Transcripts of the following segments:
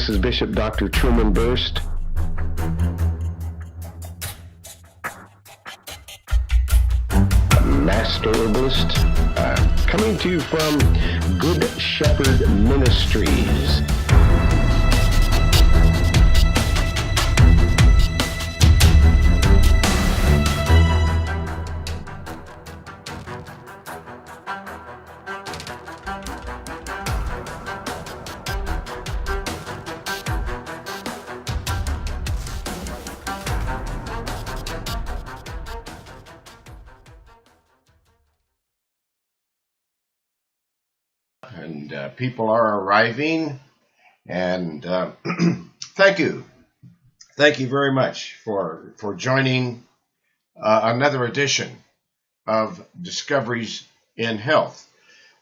This is Bishop Dr. Truman Burst. Master Herbalist, coming to you from Good Shepherd Ministries. And people are arriving, and thank you very much for joining another edition of Discoveries in Health,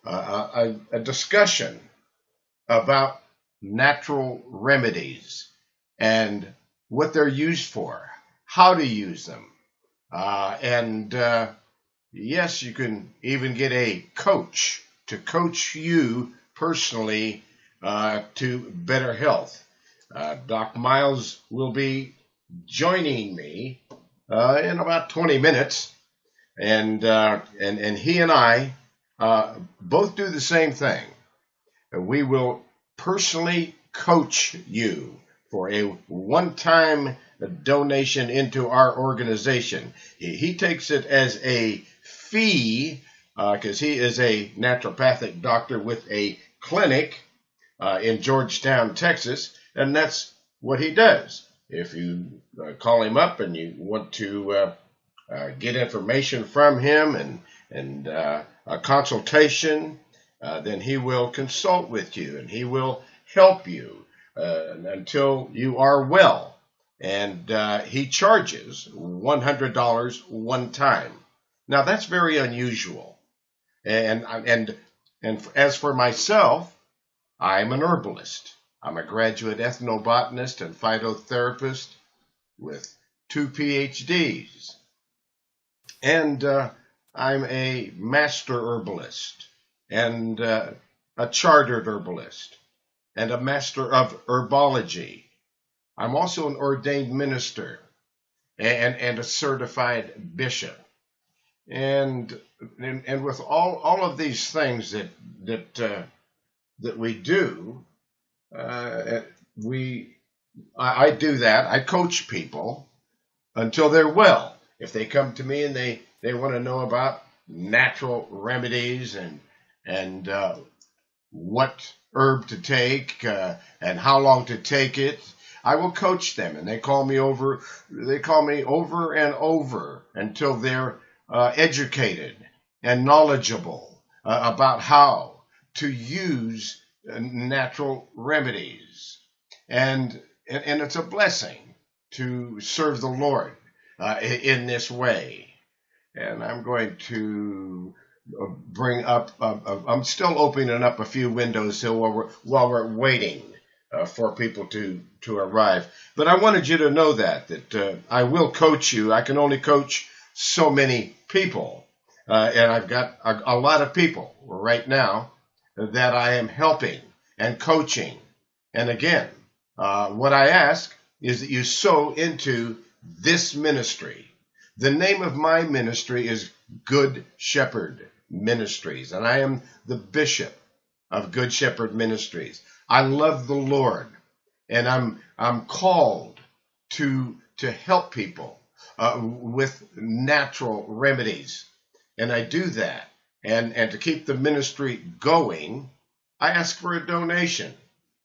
a discussion about natural remedies and what they're used for, how to use them, and yes, you can even get a coach to coach you personally to better health. Doc Miles will be joining me in about 20 minutes, and he and I both do the same thing. We will personally coach you for a one-time donation into our organization. He takes it as a fee, because he is a naturopathic doctor with a clinic in Georgetown, Texas, and that's what he does. If you call him up and you want to get information from him and a consultation, then he will consult with you and he will help you until you are well. And he charges $100 one time. Now, that's very unusual. And as for myself, I'm an herbalist. I'm a graduate ethnobotanist and phytotherapist with 2 PhDs. And I'm a master herbalist and a chartered herbalist and a master of herbology. I'm also an ordained minister and a certified bishop. And with all of these things that we do, I do that. I coach people until they're well. If they come to me and they want to know about natural remedies and what herb to take and how long to take it, I will coach them, and they call me over and over until they're educated and knowledgeable about how to use natural remedies. And it's a blessing to serve the Lord in this way. And I'm going to bring up, I'm still opening up a few windows here while we're waiting for people to arrive. But I wanted you to know that I will coach you. I can only coach so many people, and I've got a lot of people right now that I am helping and coaching. And again, what I ask is that you sow into this ministry. The name of my ministry is Good Shepherd Ministries, and I am the bishop of Good Shepherd Ministries. I love the Lord, and I'm called to help people with natural remedies, and I do that. And to keep the ministry going, I ask for a donation,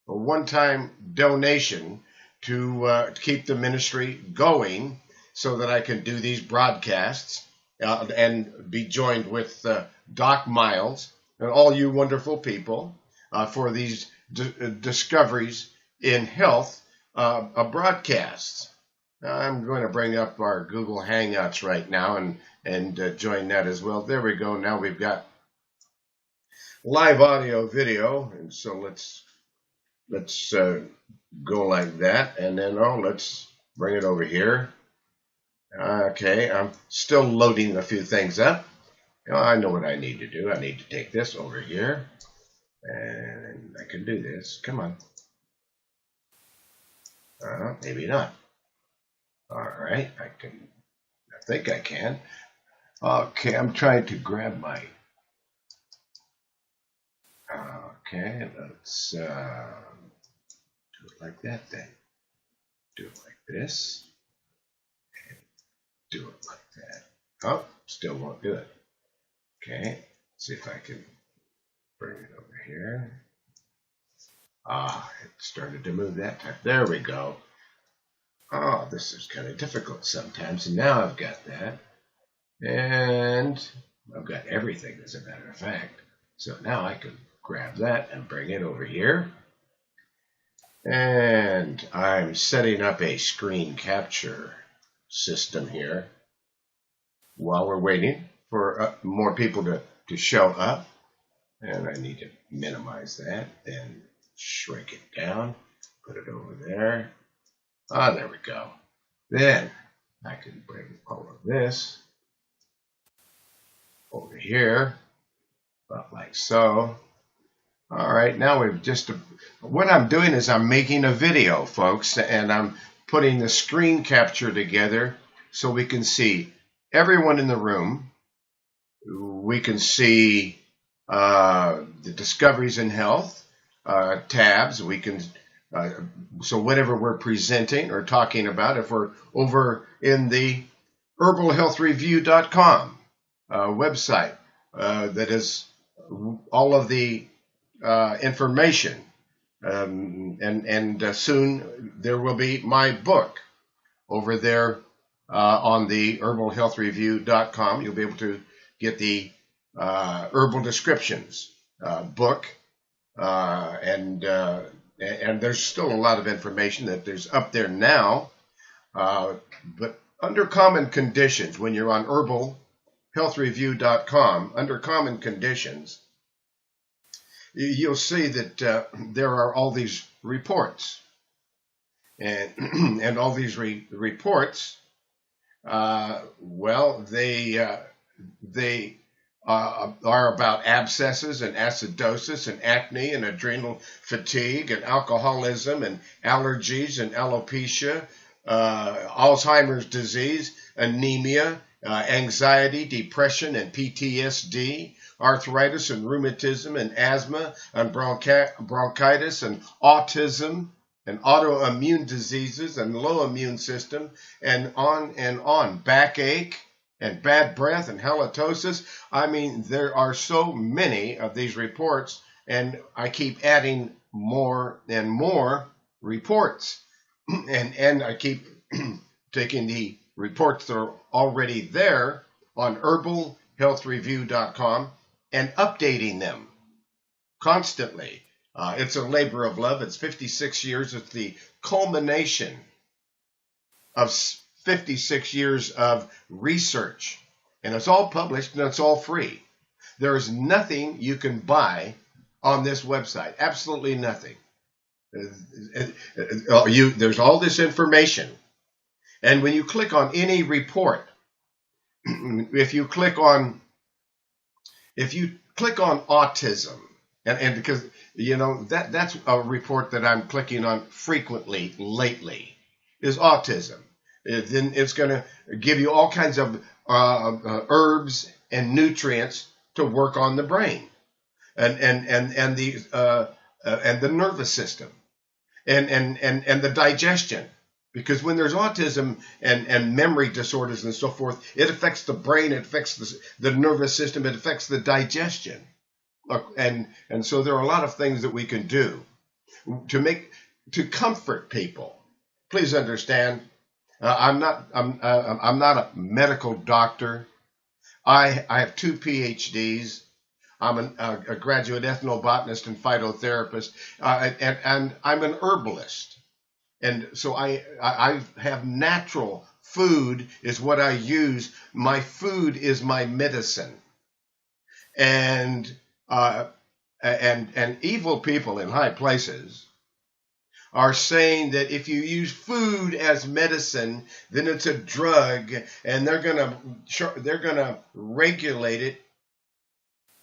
a one-time donation to keep the ministry going, so that I can do these broadcasts and be joined with Doc Miles and all you wonderful people for these discoveries in health broadcasts. I'm going to bring up our Google Hangouts right now and join that as well. There we go. Now we've got live audio video, and so let's go like that, and then let's bring it over here. Okay, I'm still loading a few things up. I know what I need to do. I need to take this over here, and I can do this. Come on. Maybe not. All right, I think I can. Okay, I'm trying to grab my. Okay, let's do it like that then. Do it like this. Do it like that. Oh, still won't do it. Okay, see if I can bring it over here. It started to move that time. There we go. Oh, this is kind of difficult sometimes. And now I've got that. And I've got everything, as a matter of fact. So now I can grab that and bring it over here. And I'm setting up a screen capture system here while we're waiting for more people to show up. And I need to minimize that, then shrink it down, put it over there. There we go. Then I can bring all of this over here, about like so. All right, now we've just, what I'm doing is I'm making a video, folks, and I'm putting the screen capture together so we can see everyone in the room. We can see the discoveries in health tabs. We can, so whatever we're presenting or talking about, if we're over in the herbalhealthreview.com website, that is all of the information, and soon there will be my book over there on the herbalhealthreview.com. You'll be able to get the herbal descriptions book, and there's still a lot of information that there's up there now, but under common conditions, when you're on herbalhealthreview.com, under common conditions, you'll see that there are all these reports, and and all these reports, well, they are about abscesses and acidosis and acne and adrenal fatigue and alcoholism and allergies and alopecia, Alzheimer's disease, anemia, anxiety, depression and PTSD, arthritis and rheumatism and asthma and bronchitis and autism and autoimmune diseases and low immune system, and on, backache and bad breath and halitosis. I mean, there are so many of these reports, and I keep adding more and more reports, and I keep taking the reports that are already there on herbalhealthreview.com and updating them constantly. It's a labor of love. It's 56 years. It's the culmination of 56 years of research. And it's all published and it's all free. There is nothing you can buy on this website. Absolutely nothing. There's all this information. And when you click on any report, if you click on autism, and because, you know, that's a report that I'm clicking on frequently lately, is autism. Then it's going to give you all kinds of herbs and nutrients to work on the brain, and the nervous system, and the digestion. Because when there's autism and memory disorders and so forth, it affects the brain, it affects the nervous system, it affects the digestion. And so there are a lot of things that we can do to comfort people. Please understand, I'm not a medical doctor. I have 2 PhDs. I'm a graduate ethnobotanist and phytotherapist, and I'm an herbalist. And so I have natural food is what I use. My food is my medicine. And evil people in high places are saying that if you use food as medicine, then it's a drug, and they're gonna regulate it,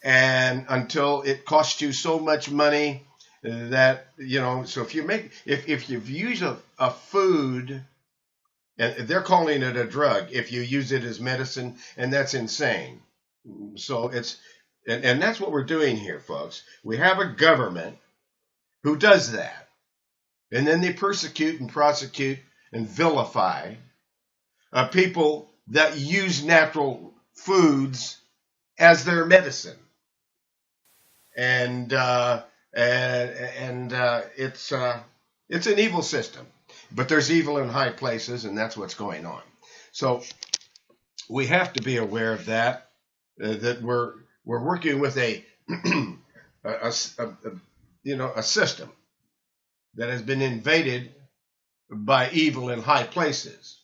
and until it costs you so much money, that, so if you've used a food, and they're calling it a drug if you use it as medicine, and that's insane. So and that's what we're doing here, folks. We have a government who does that, and then they persecute and prosecute and vilify people that use natural foods as their medicine, and it's an evil system. But there's evil in high places, and that's what's going on. So we have to be aware of that. That we're working with a a system that has been invaded by evil in high places,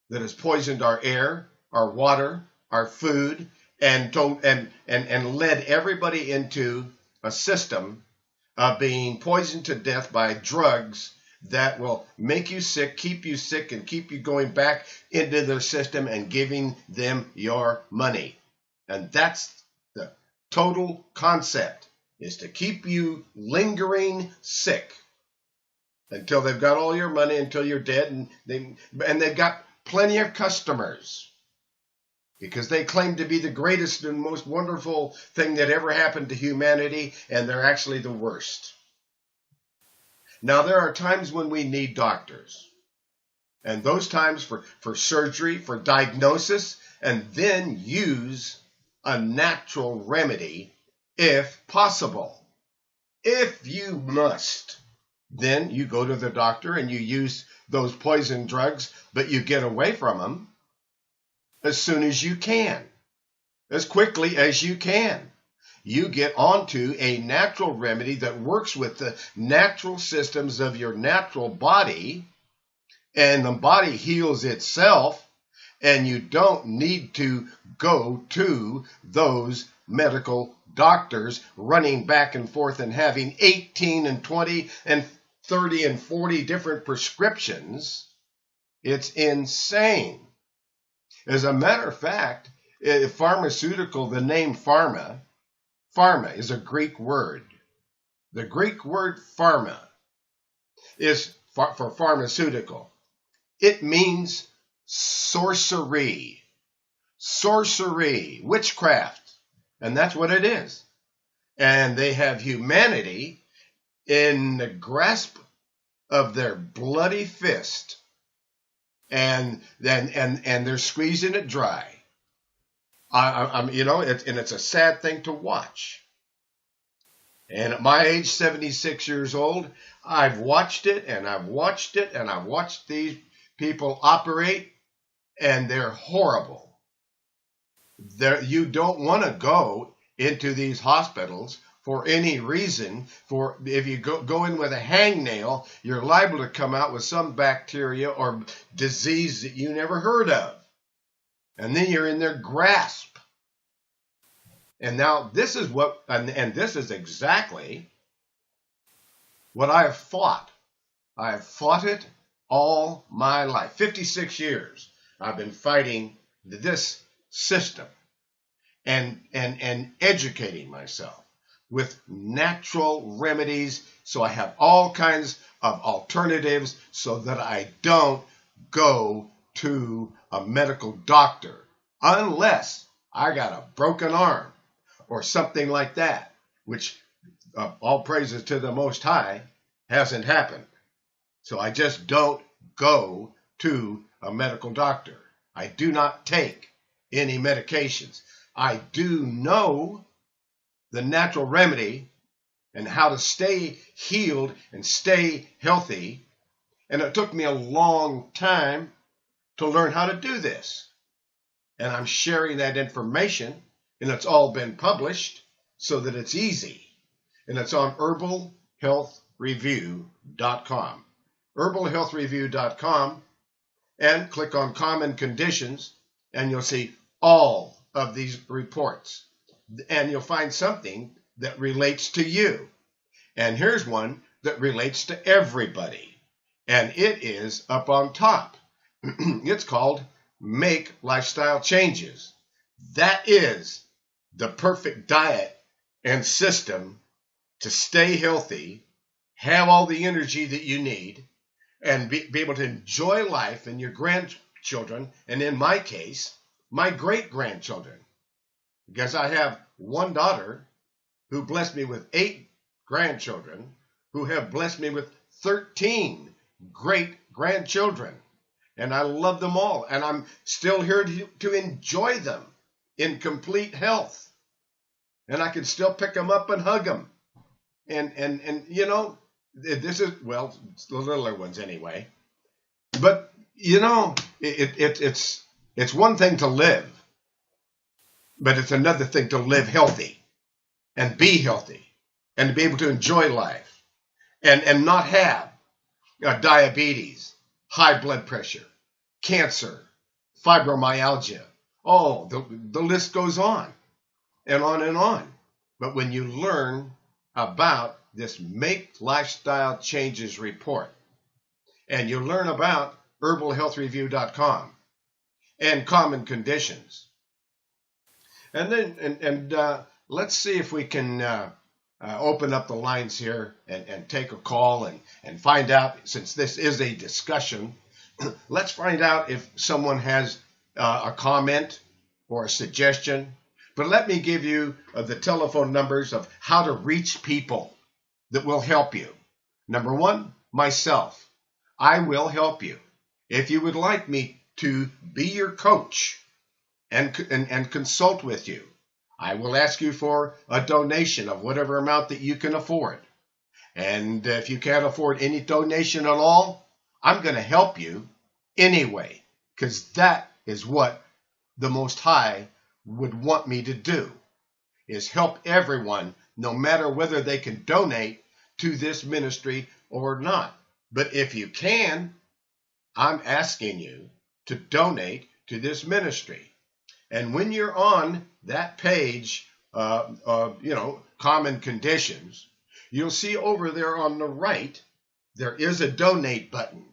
that has poisoned our air, our water, our food, and led everybody into a system of being poisoned to death by drugs that will make you sick, and keep you going back into their system and giving them your money. And that's the total concept, is to keep you lingering sick until they've got all your money, until you're dead, and they've got plenty of customers because they claim to be the greatest and most wonderful thing that ever happened to humanity, and they're actually the worst. Now, there are times when we need doctors, and those times for surgery, for diagnosis, and then use a natural remedy if possible. If you must, then you go to the doctor and you use those poison drugs, but you get away from them as soon as you can, as quickly as you can. You get onto a natural remedy that works with the natural systems of your natural body, and the body heals itself, and you don't need to go to those medical doctors running back and forth and having 18 and 20 and 30 and 40 different prescriptions. It's insane. As a matter of fact, pharmaceutical, the name pharma is a Greek word. The Greek word pharma is for pharmaceutical. It means sorcery, witchcraft, and that's what it is. And they have humanity in the grasp of their bloody fist, and they're squeezing it dry. It's a sad thing to watch. And at my age, 76 years old, I've watched it, and I've watched it, and I've watched these people operate, and they're horrible. You don't want to go into these hospitals for any reason. For if you go in with a hangnail, you're liable to come out with some bacteria or disease that you never heard of. And then you're in their grasp. And now this is this is exactly what I have fought. I have fought it all my life. 56 years I've been fighting this system and educating myself with natural remedies, so I have all kinds of alternatives so that I don't go to a medical doctor unless I got a broken arm or something like that, which all praises to the Most High hasn't happened. So I just don't go to a medical doctor. I do not take any medications. I do know the natural remedy and how to stay healed and stay healthy. And it took me a long time to learn how to do this. And I'm sharing that information, and it's all been published so that it's easy. And it's on herbalhealthreview.com. herbalhealthreview.com, and click on Common Conditions, and you'll see all of these reports. And you'll find something that relates to you. And here's one that relates to everybody. And it is up on top. It's called Make Lifestyle Changes. That is the perfect diet and system to stay healthy have all the energy that you need, and be able to enjoy life and your grandchildren, and in my case, my great-grandchildren. Because I have one daughter who blessed me with 8 grandchildren, who have blessed me with 13 great-grandchildren. And I love them all, and I'm still here to enjoy them in complete health. And I can still pick them up and hug them. And you know, this is, well, the littler ones anyway. But, you know, it's one thing to live, but it's another thing to live healthy and be healthy and to be able to enjoy life and not have diabetes, high blood pressure, cancer, fibromyalgia. Oh, the list goes on and on and on. But when you learn about this Make Lifestyle Changes report, and you learn about herbalhealthreview.com and common conditions, and then let's see if we can open up the lines here and take a call and find out, since this is a discussion, let's find out if someone has a comment or a suggestion. But let me give you the telephone numbers of how to reach people that will help you. Number 1, myself. I will help you. If you would like me to be your coach and consult with you, I will ask you for a donation of whatever amount that you can afford. And if you can't afford any donation at all, I'm going to help you anyway, because that is what the Most High would want me to do, is help everyone, no matter whether they can donate to this ministry or not. But if you can, I'm asking you to donate to this ministry. And when you're on that page, common conditions, you'll see over there on the right, there is a donate button.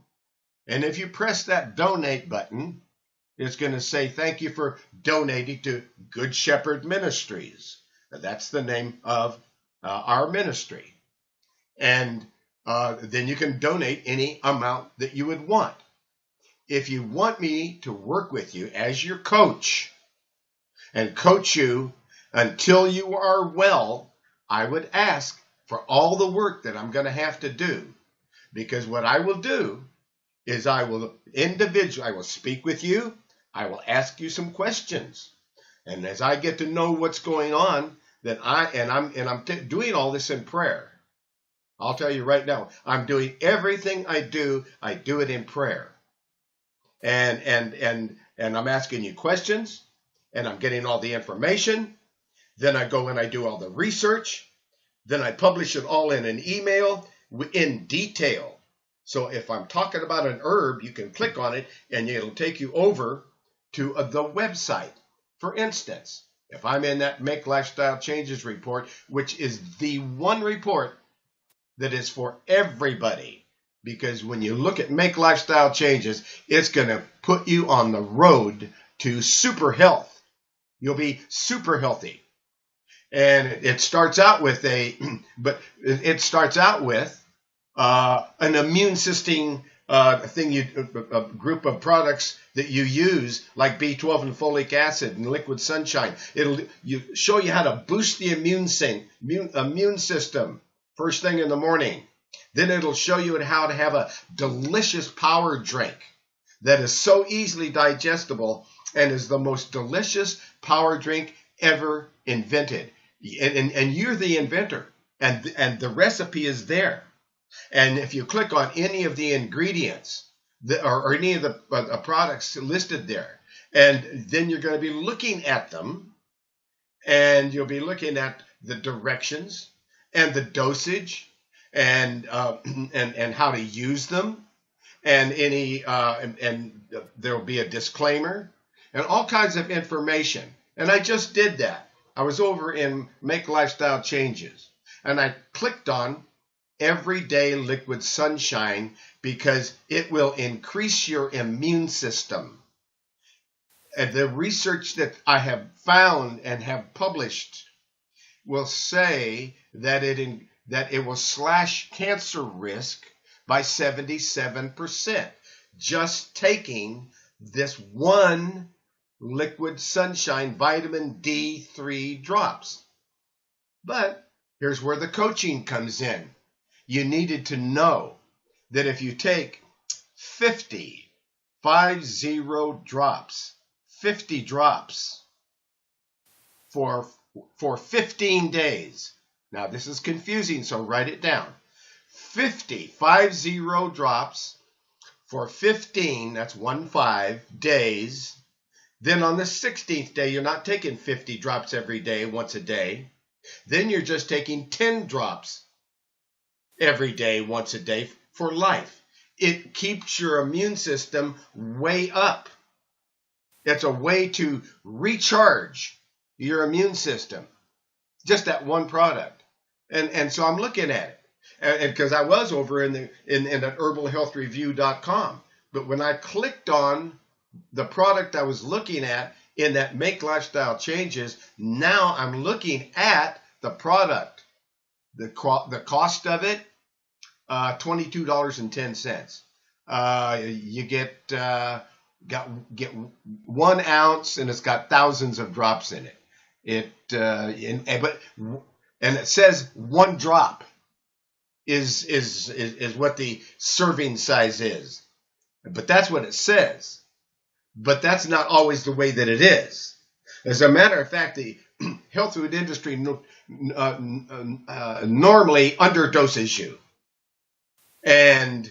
And if you press that donate button, it's going to say, thank you for donating to Good Shepherd Ministries. That's the name of our ministry. And then you can donate any amount that you would want. If you want me to work with you as your coach and coach you until you are well, I would ask for all the work that I'm going to have to do. Because what I will do is I will speak with you. I will ask you some questions. And as I get to know what's going on, then I'm doing all this in prayer. I'll tell you right now, I'm doing everything I do it in prayer. And I'm asking you questions, and I'm getting all the information. Then I go and I do all the research. Then I publish it all in an email in detail. So if I'm talking about an herb, you can click on it and it'll take you over to the website. For instance, if I'm in that Make Lifestyle Changes report, which is the one report that is for everybody, because when you look at Make Lifestyle Changes, it's going to put you on the road to super health. You'll be super healthy. And it starts out with an immune system a group of products that you use, like B12 and folic acid and liquid sunshine. It'll show you how to boost the immune system first thing in the morning. Then it'll show you how to have a delicious power drink that is so easily digestible and is the most delicious power drink ever invented. And you're the inventor, and the recipe is there. And if you click on any of the ingredients or any of the products listed there, and then you're going to be looking at them, and you'll be looking at the directions and the dosage and how to use them, and and there'll be a disclaimer and all kinds of information. And I just did that. I was over in Make Lifestyle Changes, and I clicked on Everyday Liquid Sunshine because it will increase your immune system. And the research that I have found and have published will say that that it will slash cancer risk by 77%. Just taking this one liquid sunshine vitamin D3 drops. But here's where the coaching comes in. You needed to know that if you take 50 drops, 50 drops for 15 days. Now this is confusing, so write it down. 50 drops for 15, that's 15 days. Then on the 16th day, you're not taking 50 drops every day, once a day. Then you're just taking 10 drops every day, once a day for life. It keeps your immune system way up. It's a way to recharge your immune system. Just that one product. And so I'm looking at it. And because I was over in at herbalhealthreview.com. But when I clicked on the product I was looking at in that Make Lifestyle Changes, now I'm looking at the product. The cost of it, $22.10. You get 1 ounce, and it's got thousands of drops in it. And it says 1 drop is what the serving size is. But that's what it says. But that's not always the way that it is. As a matter of fact, the health food industry normally underdoses you and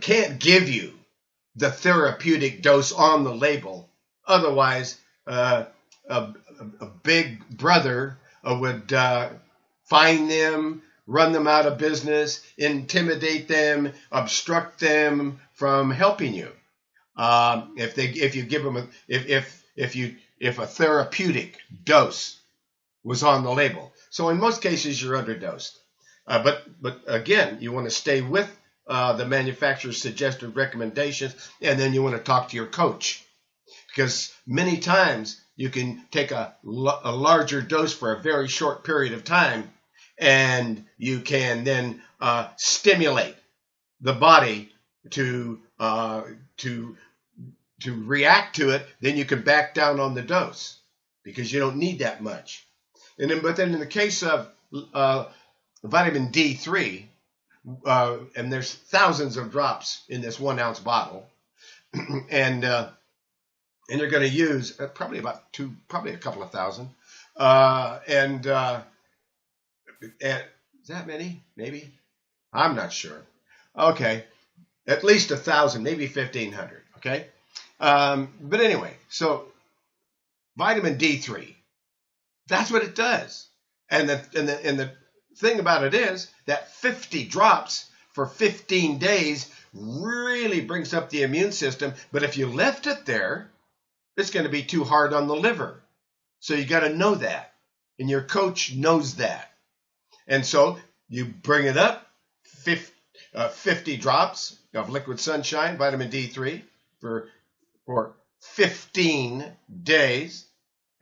can't give you the therapeutic dose on the label. Otherwise, a big brother would find them, run them out of business, intimidate them, obstruct them from helping you. If a therapeutic dose was on the label. So in most cases, you're underdosed. But again, you want to stay with the manufacturer's suggested recommendations, and then you want to talk to your coach, because many times you can take a larger dose for a very short period of time, and you can then stimulate the body to react to it. Then you can back down on the dose because you don't need that much. But then in the case of vitamin D3, and there's thousands of drops in this 1 ounce bottle, and you're going to use probably a couple of thousand, and is that many? Maybe, I'm not sure. Okay, at least 1,000, maybe 1,500. Okay, but anyway, so vitamin D3, that's what it does, and the thing about it is that 50 drops for 15 days really brings up the immune system. But if you left it there, it's going to be too hard on the liver. So you got to know that, and your coach knows that. And so you bring it up, 50 drops of liquid sunshine, vitamin D3 for 15 days.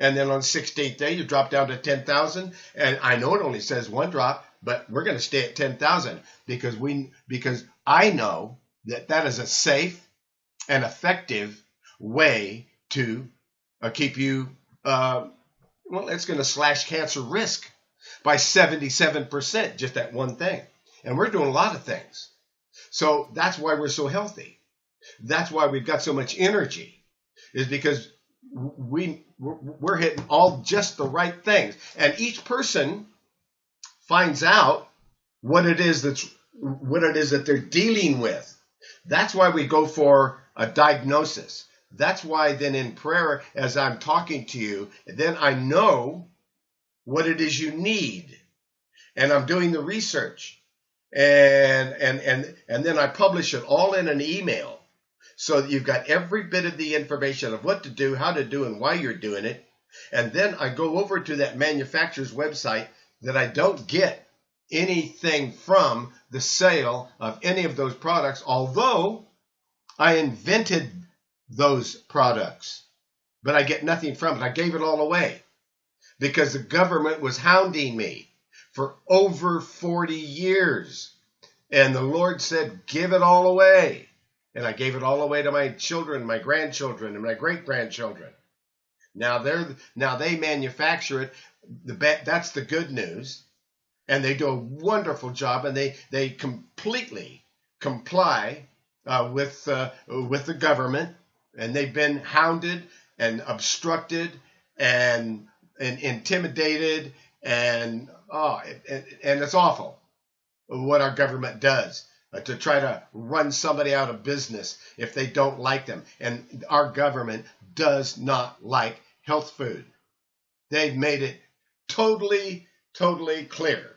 And then on the 16th day, you drop down to 10,000. And I know it only says 1 drop, but we're going to stay at 10,000 because I know that is a safe and effective way to keep you, it's going to slash cancer risk by 77%, just that one thing. And we're doing a lot of things. So that's why we're so healthy. That's why we've got so much energy, is because we're hitting all just the right things. And each person finds out what it is that they're dealing with. That's why we go for a diagnosis. That's why then in prayer, as I'm talking to you, then I know what it is you need. And I'm doing the research. And then I publish it all in an email. So that you've got every bit of the information of what to do, how to do, and why you're doing it. And then I go over to that manufacturer's website that I don't get anything from the sale of any of those products, although I invented those products. But I get nothing from it. I gave it all away because the government was hounding me for over 40 years. And the Lord said, give it all away. And I gave it all away to my children, my grandchildren, and my great-grandchildren. Now they manufacture it. That's the good news. And they do a wonderful job, and they completely comply with the government. And they've been hounded and obstructed and intimidated, and it's awful what our government does to try to run somebody out of business if they don't like them. And our government does not like health food. They've made it totally clear.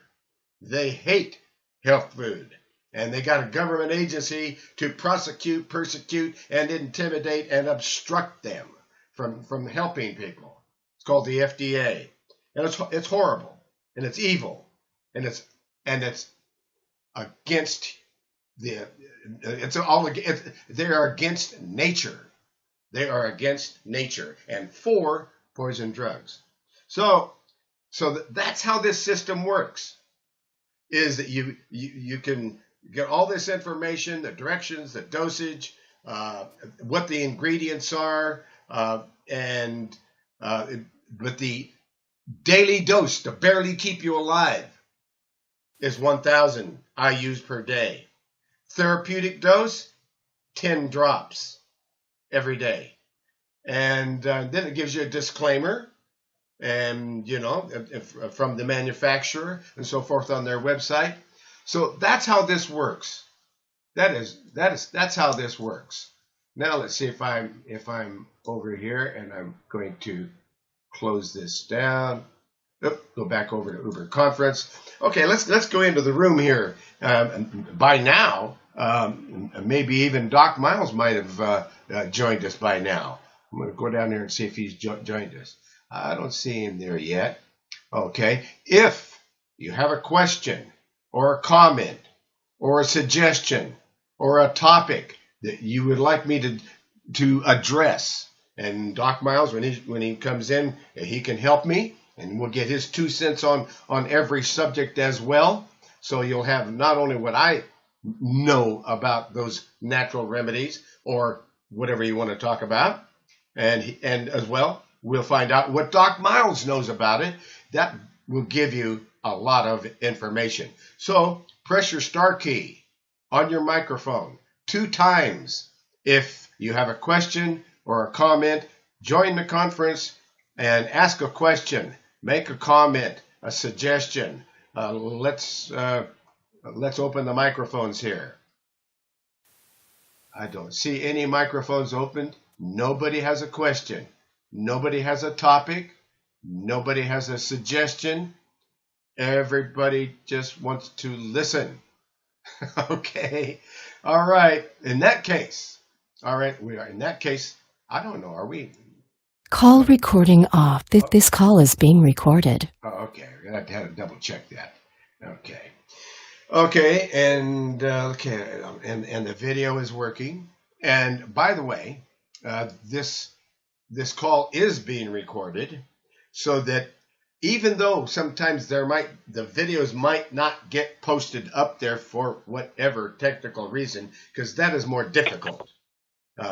They hate health food. And they got a government agency to prosecute, persecute, and intimidate and obstruct them from helping people. It's called the FDA. And it's horrible. And it's evil. And it's against they are against nature. They are against nature and for poison drugs. So that's how this system works. Is that you can get all this information, the directions, the dosage, what the ingredients are, but the daily dose to barely keep you alive is 1,000 IUs per day. Therapeutic dose, 10 drops every day. And then it gives you a disclaimer, and from the manufacturer and so forth on their website. So that's how this works. That's how this works. Now let's see if I'm over here, and I'm going to close this down. Go back over to Uber Conference. Okay, let's go into the room here. By now, maybe even Doc Miles might have joined us by now. I'm going to go down there and see if he's joined us. I don't see him there yet. Okay, if you have a question or a comment or a suggestion or a topic that you would like me to address, and Doc Miles, when he comes in, he can help me, and we'll get his 2 cents on every subject as well. So you'll have not only what I know about those natural remedies or whatever you want to talk about, and as well, we'll find out what Doc Miles knows about it. That will give you a lot of information. So press your star key on your microphone 2 times. If you have a question or a comment, join the conference and ask a question, make a comment, a suggestion. Let's open the microphones here. I don't see any microphones opened. Nobody has a question. Nobody has a topic. Nobody has a suggestion. Everybody just wants to listen. Okay. All right. In that case, I don't know. Are we? Call recording off. This call is being recorded. Oh, okay. We're going to have to double check that. Okay. Okay. And the video is working. And by the way, this call is being recorded, so that even though sometimes the videos might not get posted up there for whatever technical reason, because that is more difficult,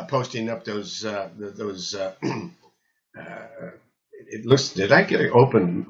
posting up those. It looks. Did I get it open?